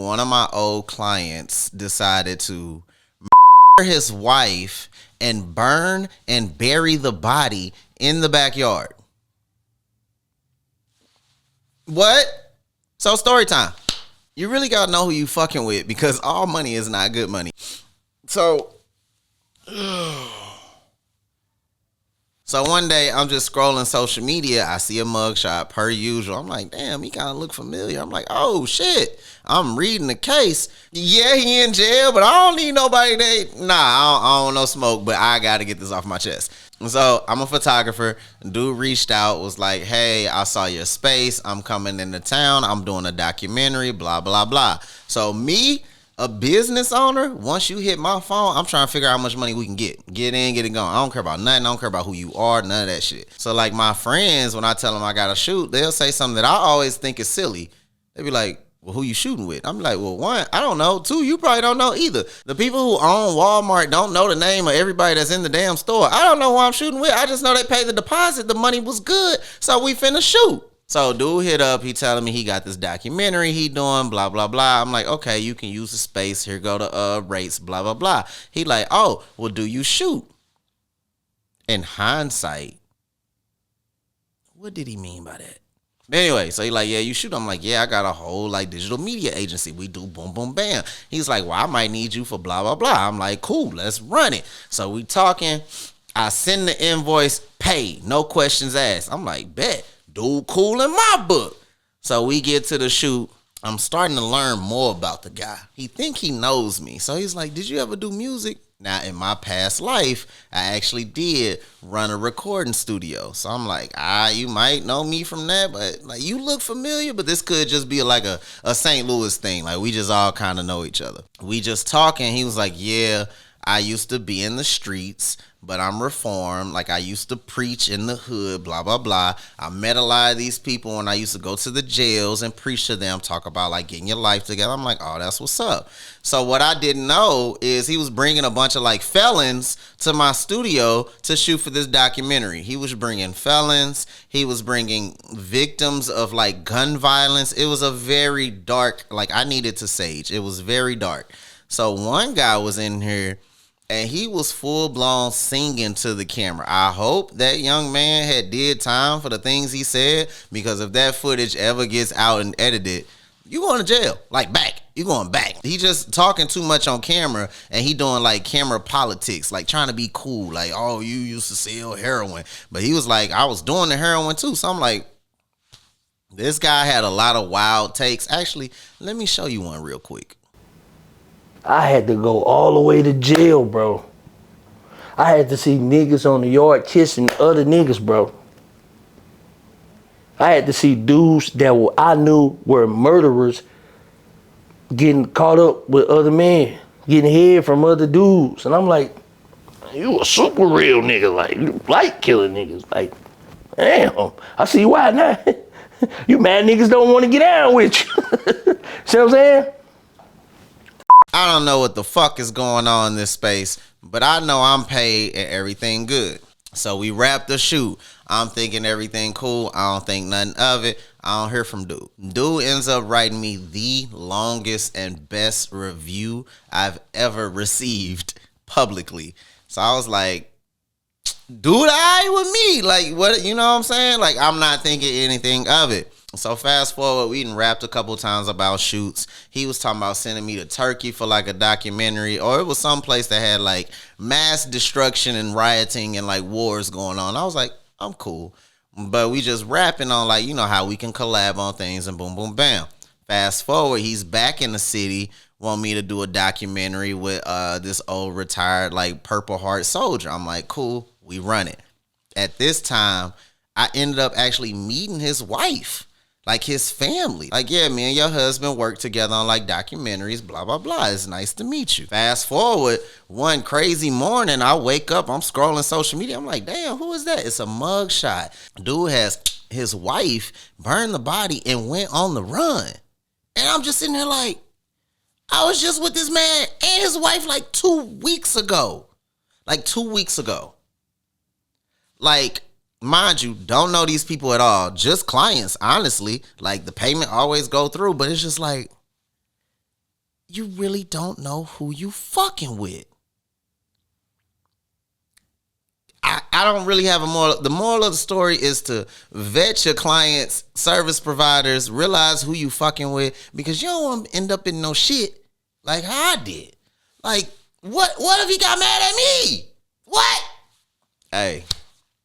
one of my old clients decided to his wife and burn and bury the body in the backyard. What? So story time. You really gotta know who you fucking with because all money is not good money. So one day I'm just scrolling social media. I see a mugshot per usual. I'm like, damn, he kind of look familiar. I'm like, oh shit. I'm reading the case. Yeah, he in jail, but I don't need nobody I don't know smoke, but I got to get this off my chest. So I'm a photographer. Dude reached out, was like, hey, I saw your space. I'm coming into town. I'm doing a documentary, blah, blah, blah. So me, a business owner, once you hit my phone, I'm trying to figure out how much money we can get. Get in, get it going. I don't care about nothing. I don't care about who you are, none of that shit. So like my friends, when I tell them I got to shoot, they'll say something that I always think is silly. They be like, well, who you shooting with? I'm like, well, one, I don't know. Two, you probably don't know either. The people who own Walmart don't know the name of everybody that's in the damn store. I don't know who I'm shooting with. I just know they paid the deposit. The money was good. So we finna shoot. So dude hit up, he telling me he got this documentary he doing, blah, blah, blah. I'm like, okay, you can use the space. Here go the rates, blah, blah, blah. He like, oh, well, do you shoot? In hindsight, what did he mean by that? Anyway, so he like, yeah, you shoot. I'm like, yeah, I got a whole like digital media agency. We do boom, boom, bam. He's like, well, I might need you for blah, blah, blah. I'm like, cool, let's run it. So we talking. I send the invoice, paid, no questions asked. I'm like, bet. Dude cool in my book. So we get to the shoot. I'm starting to learn more about the guy. He think he knows me. So he's like, did you ever do music? Now, in my past life, I actually did run a recording studio. So I'm like, you might know me from that, but like you look familiar, but this could just be like a St. Louis thing. Like we just all kind of know each other. We just talking. He was like, yeah, I used to be in the streets, but I'm reformed. Like I used to preach in the hood, blah, blah, blah. I met a lot of these people when I used to go to the jails and preach to them, talk about like getting your life together. I'm like, oh, that's what's up. So what I didn't know is he was bringing a bunch of like felons to my studio to shoot for this documentary. He was bringing felons. He was bringing victims of like gun violence. It was a very dark, like I needed to sage. It was very dark. So one guy was in here and he was full-blown singing to the camera. I hope that young man had did time for the things he said, because if that footage ever gets out and edited, you going to jail. Like back. You going back. He just talking too much on camera, and he doing like camera politics, like trying to be cool. Like, oh, you used to sell heroin. But he was like, I was doing the heroin too. So I'm like, this guy had a lot of wild takes. Actually, let me show you one real quick. I had to go all the way to jail, bro. I had to see niggas on the yard kissing other niggas, bro. I had to see dudes that I knew were murderers getting caught up with other men, getting head from other dudes. And I'm like, you a super real nigga. Like, you like killing niggas. Like, damn, I see why now. You mad niggas don't want to get down with you. See what I'm saying? I don't know what the fuck is going on in this space, but I know I'm paid and everything good. So we wrap the shoot. I'm thinking everything cool. I don't think nothing of it. I don't hear from dude. Dude ends up writing me the longest and best review I've ever received publicly. So I was like, dude, all right with me. Like, what, you know what I'm saying? Like, I'm not thinking anything of it. So fast forward, we done rapped a couple times about shoots. He was talking about sending me to Turkey for like a documentary, or it was someplace that had like mass destruction and rioting and like wars going on. I was like, I'm cool. But we just rapping on like, you know how we can collab on things and boom, boom, bam. Fast forward, he's back in the city, want me to do a documentary with this old retired like Purple Heart soldier. I'm like, cool, we run it. At this time, I ended up actually meeting his wife. Like his family. Like, yeah, me and your husband work together on like documentaries, blah, blah, blah. It's nice to meet you. Fast forward, one crazy morning, I wake up, I'm scrolling social media. I'm like, damn, who is that? It's a mug shot. Dude has his wife burned the body and went on the run. And I'm just sitting there like, I was just with this man and his wife like 2 weeks ago. Like 2 weeks ago. Like, mind you, don't know these people at all. Just clients, honestly. Like, the payment always go through, but it's just like, you really don't know who you fucking with. I don't really have a moral. The moral of the story is to vet your clients, service providers, realize who you fucking with, because you don't want to end up in no shit like how I did. Like, what if he got mad at me? What? Hey.